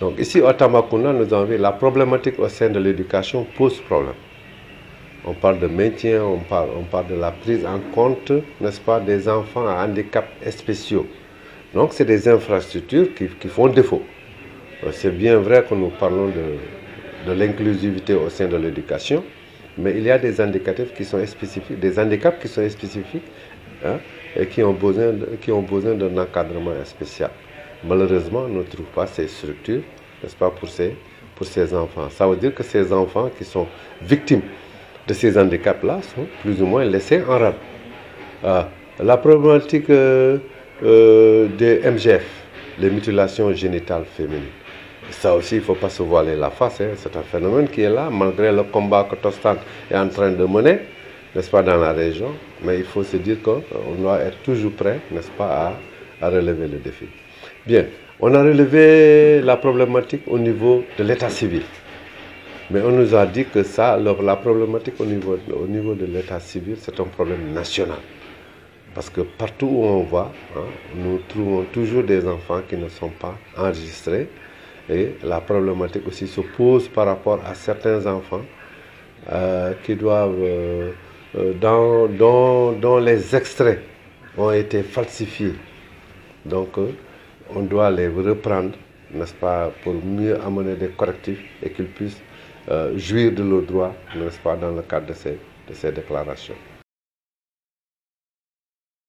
Donc ici, au Tambacounda, nous avons vu la problématique au sein de l'éducation pose problème. On parle de maintien, on parle de la prise en compte, n'est-ce pas, des enfants à handicap spéciaux. Donc c'est des infrastructures qui font défaut. C'est bien vrai que nous parlons de l'inclusivité au sein de l'éducation, mais il y a des indicatifs qui sont spécifiques, des handicaps qui sont spécifiques, hein, et qui ont besoin d'un encadrement spécial. Malheureusement, on ne trouve pas ces structures, n'est-ce pas, pour ces enfants. Ça veut dire que ces enfants qui sont victimes de ces handicaps-là sont plus ou moins laissés en rade. La problématique des MGF, les mutilations génitales féminines. Ça aussi, il ne faut pas se voiler la face. Hein. C'est un phénomène qui est là, malgré le combat que Tostan est en train de mener, n'est-ce pas, dans la région. Mais il faut se dire qu'on doit être toujours prêt, n'est-ce pas, à relever le défi. Bien, on a relevé la problématique au niveau de l'état civil. Mais on nous a dit que ça, la problématique au niveau de l'état civil, c'est un problème national. Parce que partout où on va, hein, nous trouvons toujours des enfants qui ne sont pas enregistrés. Et la problématique aussi se pose par rapport à certains enfants qui doivent, dont les extraits ont été falsifiés. Donc, on doit les reprendre, n'est-ce pas, pour mieux amener des correctifs et qu'ils puissent jouir de leurs droits, n'est-ce pas, dans le cadre de ces déclarations.